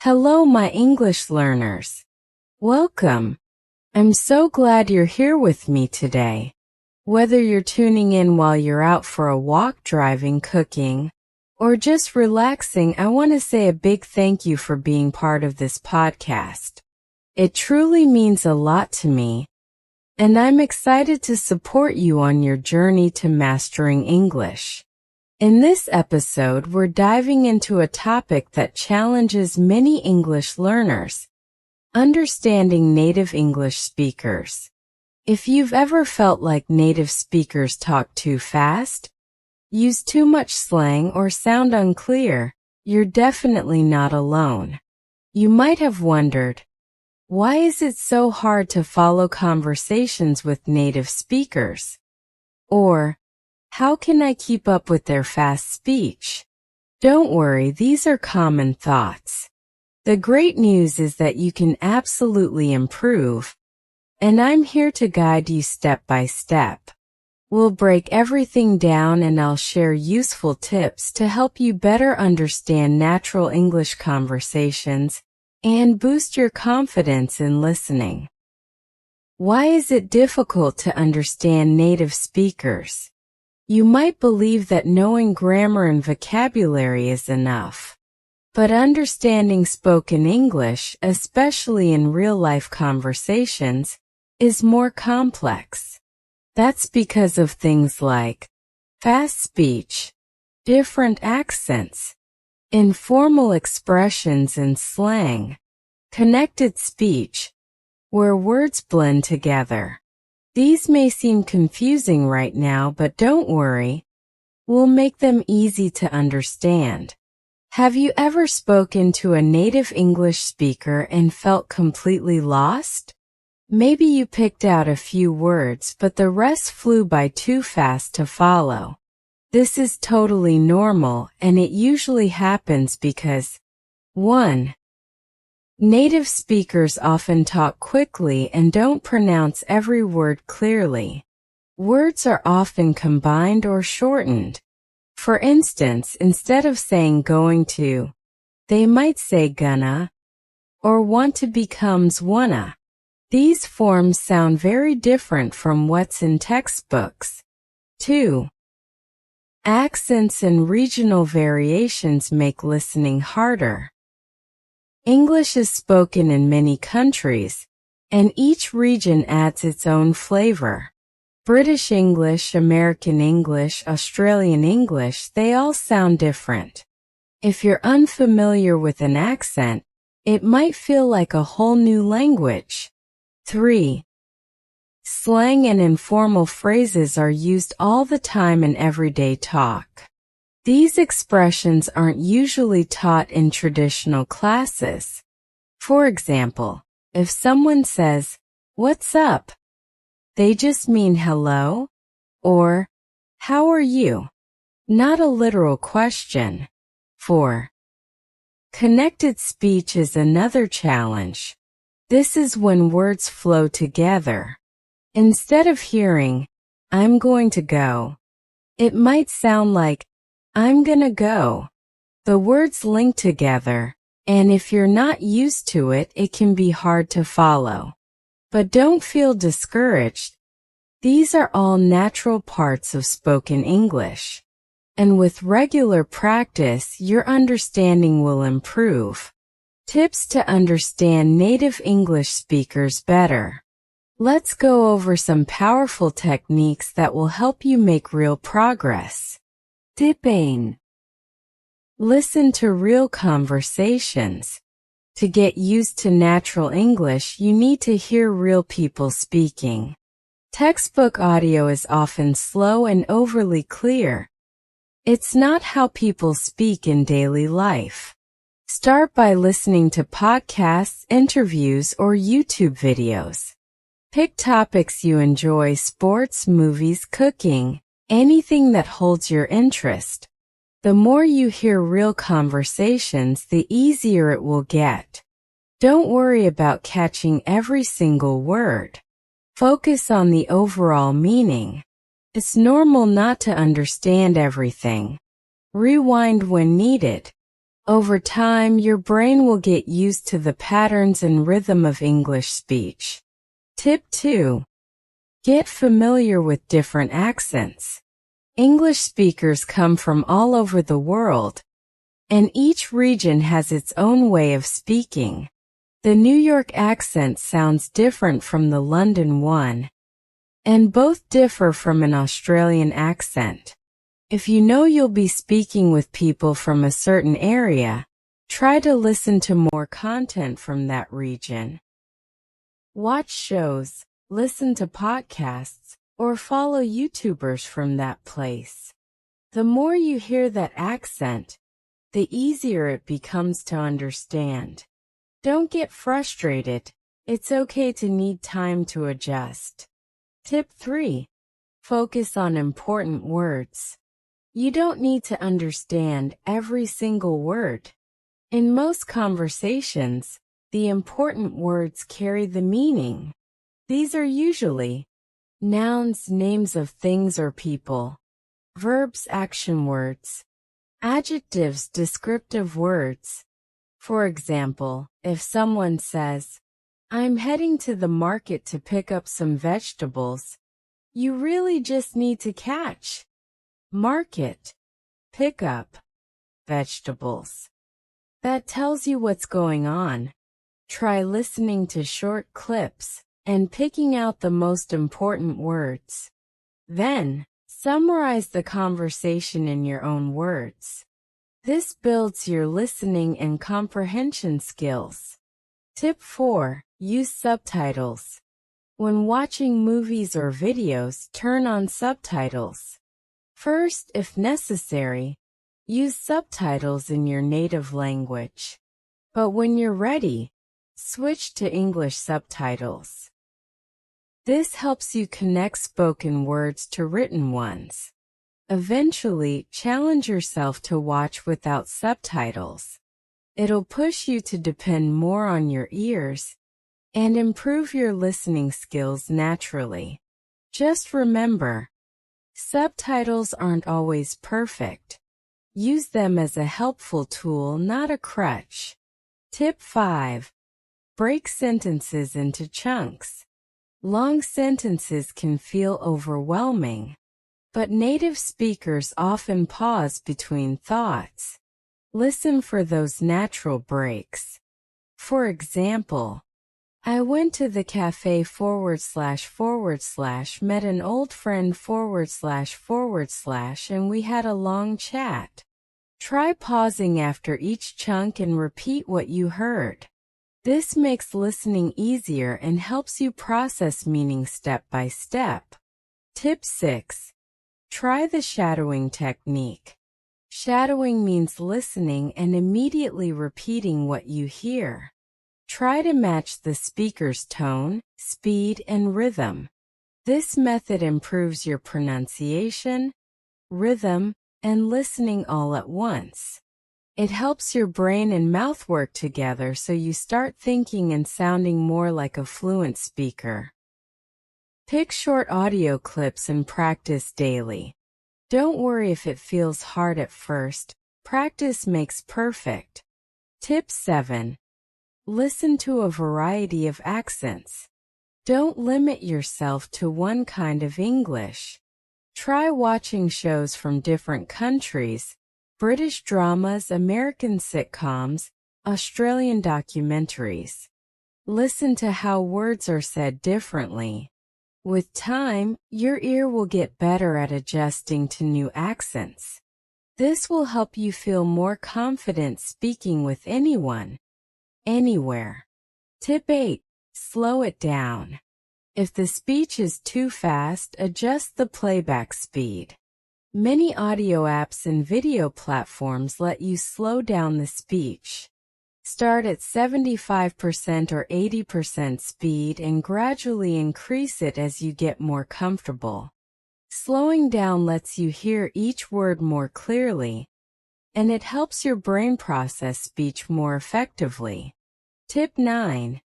Hello, my English learners. Welcome. I'm so glad you're here with me today. Whether you're tuning in while you're out for a walk, driving, cooking, or just relaxing, I want to say a big thank you for being part of this podcast. It truly means a lot to me, and I'm excited to support you on your journey to mastering English. In this episode, we're diving into a topic that challenges many English learners: understanding native English speakers. If you've ever felt like native speakers talk too fast, use too much slang, or sound unclear, you're definitely not alone. You might have wondered, why is it so hard to follow conversations with native speakers? Or, how can I keep up with their fast speech? Don't worry, these are common thoughts. The great news is that you can absolutely improve, and I'm here to guide you step by step. We'll break everything down and I'll share useful tips to help you better understand natural English conversations and boost your confidence in listening. Why is it difficult to understand native speakers? You might believe that knowing grammar and vocabulary is enough. But understanding spoken English, especially in real-life conversations, is more complex. That's because of things like fast speech, different accents, informal expressions and slang, connected speech, where words blend together. These may seem confusing right now, but don't worry, we'll make them easy to understand. Have you ever spoken to a native English speaker and felt completely lost? Maybe you picked out a few words, but the rest flew by too fast to follow. This is totally normal, and it usually happens because 1. Native speakers often talk quickly and don't pronounce every word clearly. Words are often combined or shortened. For instance, instead of saying going to, they might say gonna, or want to becomes wanna. These forms sound very different from what's in textbooks. 2. Accents and regional variations make listening harder. English is spoken in many countries, and each region adds its own flavor. British English, American English, Australian English, they all sound different. If you're unfamiliar with an accent, it might feel like a whole new language. 3. Slang and informal phrases are used all the time in everyday talk. These expressions aren't usually taught in traditional classes. For example, if someone says, "What's up?" they just mean hello, or how are you? Not a literal question. 4. Connected speech is another challenge. This is when words flow together. Instead of hearing, "I'm going to go," it might sound like, "I'm gonna go." The words link together, and if you're not used to it, it can be hard to follow. But don't feel discouraged. These are all natural parts of spoken English. And with regular practice, your understanding will improve. Tips to understand native English speakers better. Let's go over some powerful techniques that will help you make real progress. Tip 1. Listen to real conversations. To get used to natural English, you need to hear real people speaking. Textbook audio is often slow and overly clear. It's not how people speak in daily life. Start by listening to podcasts, interviews, or YouTube videos. Pick topics you enjoy: sports, movies, cooking, anything that holds your interest. The more you hear real conversations, the easier it will get. Don't worry about catching every single word. Focus on the overall meaning. It's normal not to understand everything. Rewind when needed. Over time, your brain will get used to the patterns and rhythm of English speech. Tip 2. Get familiar with different accents. English speakers come from all over the world, and each region has its own way of speaking. The New York accent sounds different from the London one, and both differ from an Australian accent. If you know you'll be speaking with people from a certain area, try to listen to more content from that region. Watch shows, listen to podcasts, or follow YouTubers from that place. The more you hear that accent, the easier it becomes to understand. Don't get frustrated. It's okay to need time to adjust. Tip 3. Focus on important words. You don't need to understand every single word. In most conversations, the important words carry the meaning. These are usually nouns, names of things or people, verbs, action words, adjectives, descriptive words. For example, if someone says, "I'm heading to the market to pick up some vegetables," you really just need to catch market, pick up, vegetables. That tells you what's going on. Try listening to short clips and picking out the most important words. Then, summarize the conversation in your own words. This builds your listening and comprehension skills. Tip 4. Use subtitles. When watching movies or videos, turn on subtitles. First, if necessary, use subtitles in your native language. But when you're ready, switch to English subtitles. This helps you connect spoken words to written ones. Eventually, challenge yourself to watch without subtitles. It'll push you to depend more on your ears and improve your listening skills naturally. Just remember, subtitles aren't always perfect. Use them as a helpful tool, not a crutch. Tip 5. Break sentences into chunks. Long sentences can feel overwhelming, but native speakers often pause between thoughts. Listen for those natural breaks. For example, "I went to the cafe // met an old friend / and we had a long chat." Try pausing after each chunk and repeat what you heard. This makes listening easier and helps you process meaning step by step. Tip 6. Try the shadowing technique. Shadowing means listening and immediately repeating what you hear. Try to match the speaker's tone, speed, and rhythm. This method improves your pronunciation, rhythm, and listening all at once. It helps your brain and mouth work together so you start thinking and sounding more like a fluent speaker. Pick short audio clips and practice daily. Don't worry if it feels hard at first. Practice makes perfect. Tip 7. Listen to a variety of accents. Don't limit yourself to one kind of English. Try watching shows from different countries, British dramas, American sitcoms, Australian documentaries. Listen to how words are said differently. With time, your ear will get better at adjusting to new accents. This will help you feel more confident speaking with anyone, anywhere. Tip 8. Slow it down. If the speech is too fast, adjust the playback speed. Many audio apps and video platforms let you slow down the speech. Start at 75% or 80% speed and gradually increase it as you get more comfortable. Slowing down lets you hear each word more clearly, and it helps your brain process speech more effectively. Tip 9.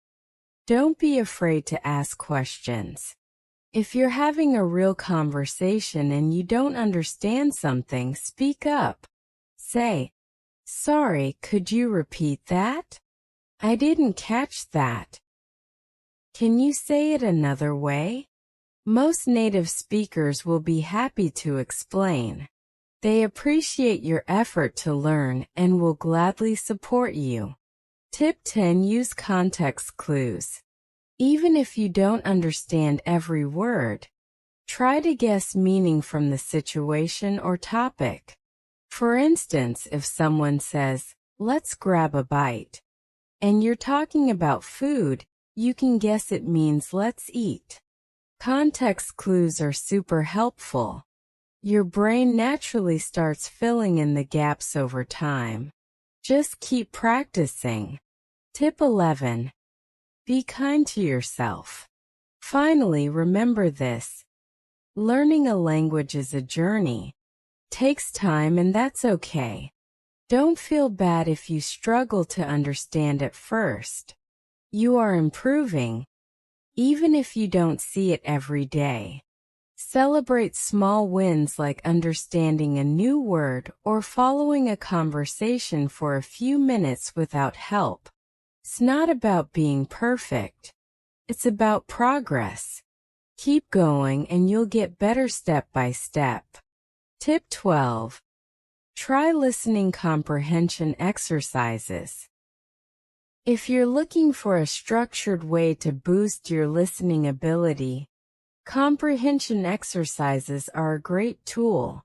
Don't be afraid to ask questions. If you're having a real conversation and you don't understand something, speak up. Say, Sorry, could you repeat that? I didn't catch that. Can you say it another way? Most native speakers will be happy to explain. They appreciate your effort to learn and will gladly support you. Tip 10. Use context clues. Even if you don't understand every word, try to guess meaning from the situation or topic. For instance, if someone says, "Let's grab a bite," and you're talking about food, you can guess it means let's eat. Context clues are super helpful. Your brain naturally starts filling in the gaps over time. Just keep practicing. Tip 11. Be kind to yourself. Finally, remember this. Learning a language is a journey. Takes time, and that's okay. Don't feel bad if you struggle to understand at first. You are improving, even if you don't see it every day. Celebrate small wins like understanding a new word or following a conversation for a few minutes without help. It's not about being perfect. It's about progress. Keep going and you'll get better step by step. Tip 12. Try listening comprehension exercises. If you're looking for a structured way to boost your listening ability, comprehension exercises are a great tool.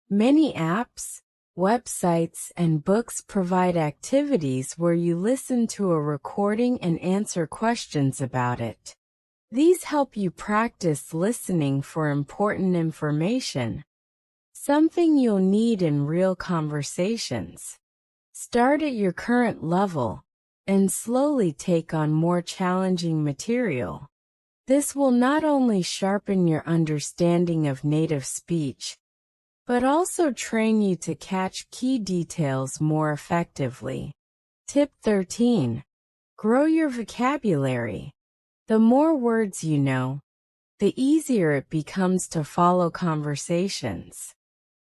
Many apps, websites, and books provide activities where you listen to a recording and answer questions about it. These help you practice listening for important information, something you'll need in real conversations. Start at your current level and slowly take on more challenging material. This will not only sharpen your understanding of native speech, but also train you to catch key details more effectively. Tip 13. Grow your vocabulary. The more words you know, the easier it becomes to follow conversations.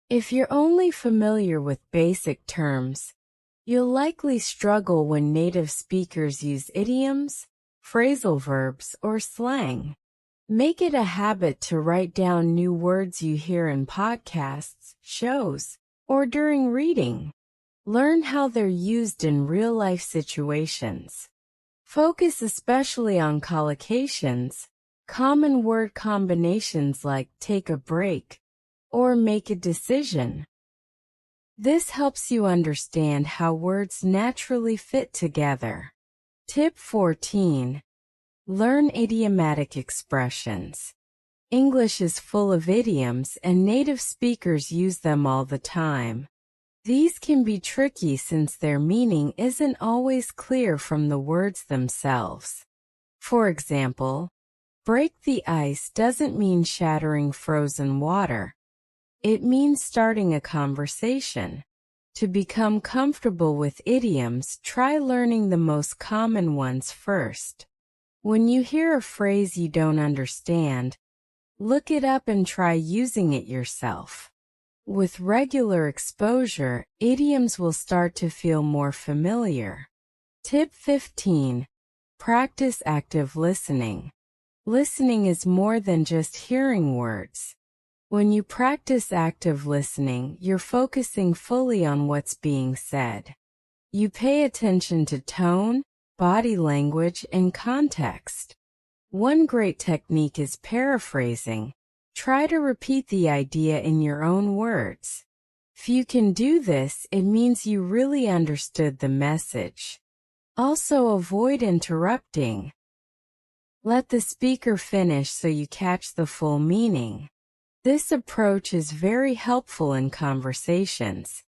If you're only familiar with basic terms, you'll likely struggle when native speakers use idioms, phrasal verbs, or slang. Make it a habit to write down new words you hear in podcasts, shows, or during reading. Learn how they're used in real-life situations. Focus especially on collocations, common word combinations like take a break or make a decision. This helps you understand how words naturally fit together. Tip 14. Learn idiomatic expressions. English is full of idioms and native speakers use them all the time. These can be tricky since their meaning isn't always clear from the words themselves. For example, break the ice doesn't mean shattering frozen water. It means starting a conversation. To become comfortable with idioms, try learning the most common ones first. When you hear a phrase you don't understand, look it up and try using it yourself. With regular exposure, idioms will start to feel more familiar. Tip 15. Practice active listening. Listening is more than just hearing words. When you practice active listening, you're focusing fully on what's being said. You pay attention to tone, body language, and context. One great technique is paraphrasing. Try to repeat the idea in your own words. If you can do this, it means you really understood the message. Also, avoid interrupting. Let the speaker finish so you catch the full meaning. This approach is very helpful in conversations.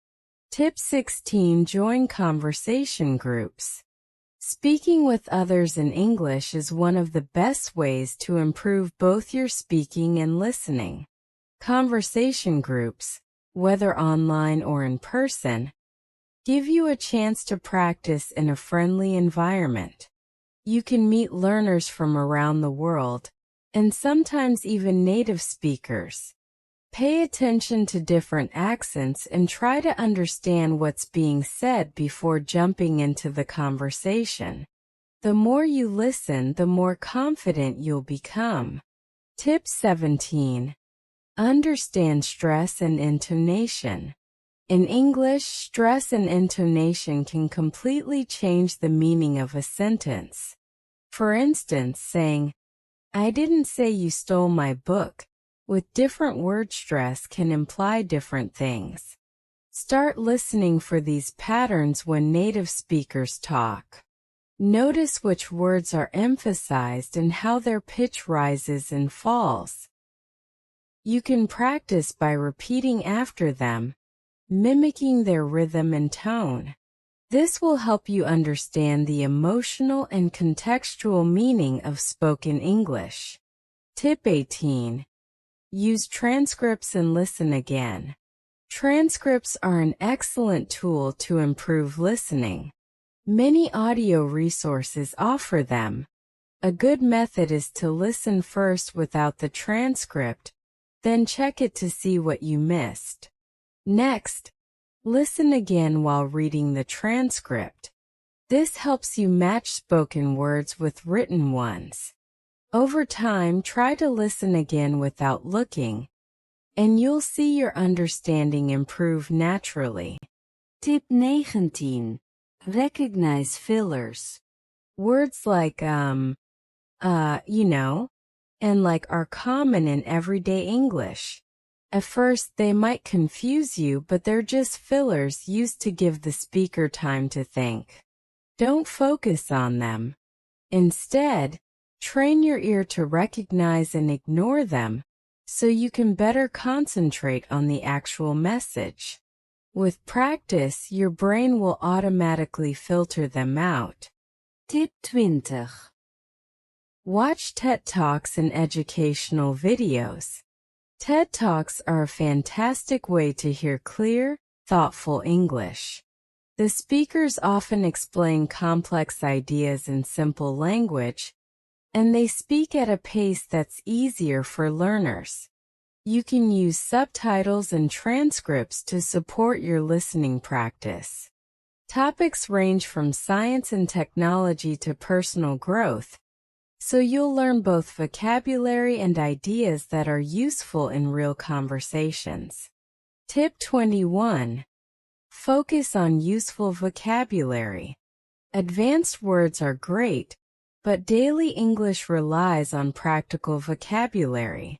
Tip 16. Join conversation groups. Speaking with others in English is one of the best ways to improve both your speaking and listening. Conversation groups, whether online or in person, give you a chance to practice in a friendly environment. You can meet learners from around the world, and sometimes even native speakers. Pay attention to different accents and try to understand what's being said before jumping into the conversation. The more you listen, the more confident you'll become. Tip 17. Understand stress and intonation. In English, stress and intonation can completely change the meaning of a sentence. For instance, saying, "I didn't say you stole my book," with different word stress can imply different things. Start listening for these patterns when native speakers talk. Notice which words are emphasized and how their pitch rises and falls. You can practice by repeating after them, mimicking their rhythm and tone. This will help you understand the emotional and contextual meaning of spoken English. Tip 18. Use transcripts and listen again. Transcripts are an excellent tool to improve listening. Many audio resources offer them. A good method is to listen first without the transcript, then check it to see what you missed. Next, listen again while reading the transcript. This helps you match spoken words with written ones. Over time, try to listen again without looking, and you'll see your understanding improve naturally. Tip 19. Recognize fillers. Words like, and like are common in everyday English. At first, they might confuse you, but they're just fillers used to give the speaker time to think. Don't focus on them. Instead, train your ear to recognize and ignore them, so you can better concentrate on the actual message. With practice, your brain will automatically filter them out. Tip 20. Watch TED Talks and educational videos. TED Talks are a fantastic way to hear clear, thoughtful English. The speakers often explain complex ideas in simple language, and they speak at a pace that's easier for learners. You can use subtitles and transcripts to support your listening practice. Topics range from science and technology to personal growth, so you'll learn both vocabulary and ideas that are useful in real conversations. Tip 21. Focus on useful vocabulary. Advanced words are great, but daily English relies on practical vocabulary.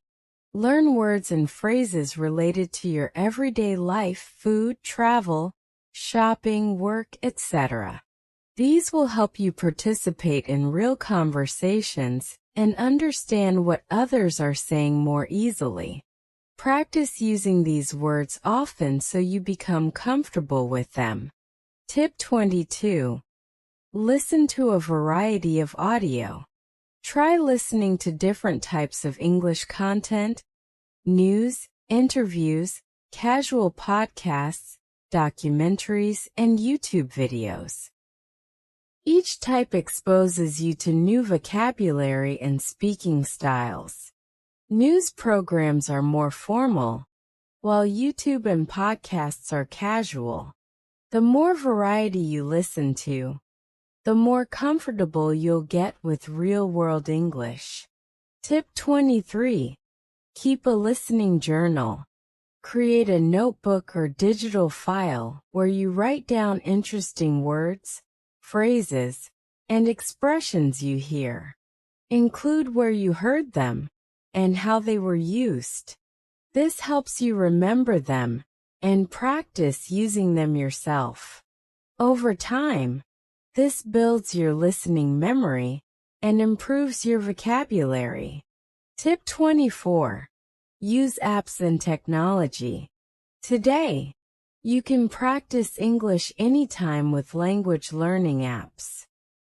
Learn words and phrases related to your everyday life, food, travel, shopping, work, etc. These will help you participate in real conversations and understand what others are saying more easily. Practice using these words often so you become comfortable with them. Tip 22. Listen to a variety of audio. Try listening to different types of English content: news, interviews, casual podcasts, documentaries, and YouTube videos. Each type exposes you to new vocabulary and speaking styles. News programs are more formal, while YouTube and podcasts are casual. The more variety you listen to, the more comfortable you'll get with real-world English. Tip 23. Keep a listening journal. Create a notebook or digital file where you write down interesting words, phrases, and expressions you hear. Include where you heard them and how they were used. This helps you remember them and practice using them yourself. Over time, this builds your listening memory and improves your vocabulary. Tip 24. Use apps and technology. Today, you can practice English anytime with language learning apps.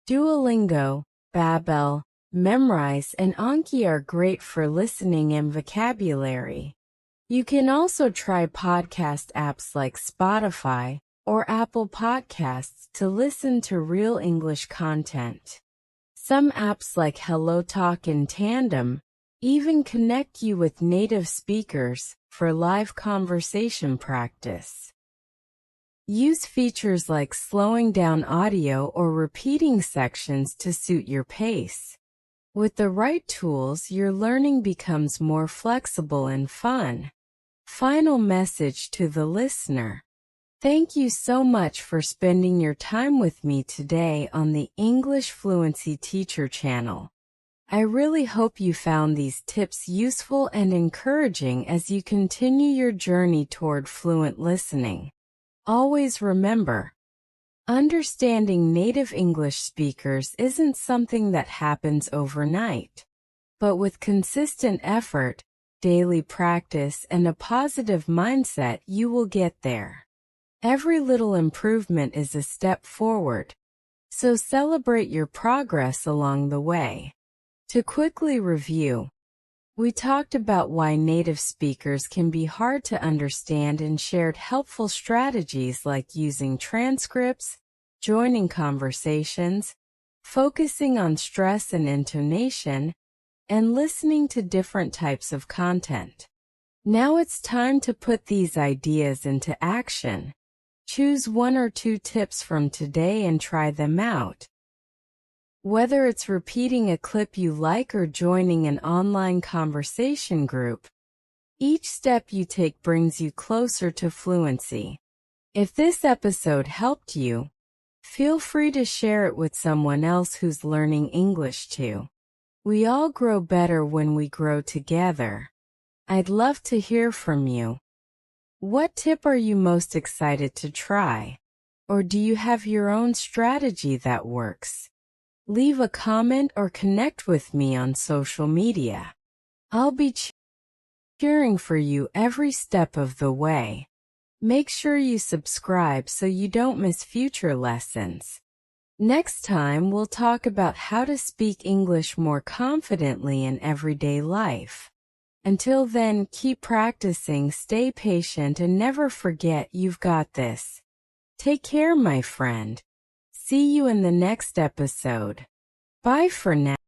Duolingo, Babbel, Memrise, and Anki are great for listening and vocabulary. You can also try podcast apps like Spotify or Apple Podcasts to listen to real English content. Some apps like HelloTalk and Tandem even connect you with native speakers for live conversation practice. Use features like slowing down audio or repeating sections to suit your pace. With the right tools, your learning becomes more flexible and fun. Final message to the listener. Thank you so much for spending your time with me today on the English Fluency Teacher channel. I really hope you found these tips useful and encouraging as you continue your journey toward fluent listening. Always remember, understanding native English speakers isn't something that happens overnight. But with consistent effort, daily practice, and a positive mindset, you will get there. Every little improvement is a step forward, so celebrate your progress along the way. To quickly review, we talked about why native speakers can be hard to understand and shared helpful strategies like using transcripts, joining conversations, focusing on stress and intonation, and listening to different types of content. Now it's time to put these ideas into action. Choose 1 or 2 tips from today and try them out. Whether it's repeating a clip you like or joining an online conversation group, each step you take brings you closer to fluency. If this episode helped you, feel free to share it with someone else who's learning English too. We all grow better when we grow together. I'd love to hear from you. What tip are you most excited to try? Or do you have your own strategy that works? Leave a comment or connect with me on social media. I'll be cheering for you every step of the way. Make sure you subscribe so you don't miss future lessons. Next time, we'll talk about how to speak English more confidently in everyday life. Until then, keep practicing, stay patient, and never forget you've got this. Take care, my friend. See you in the next episode. Bye for now.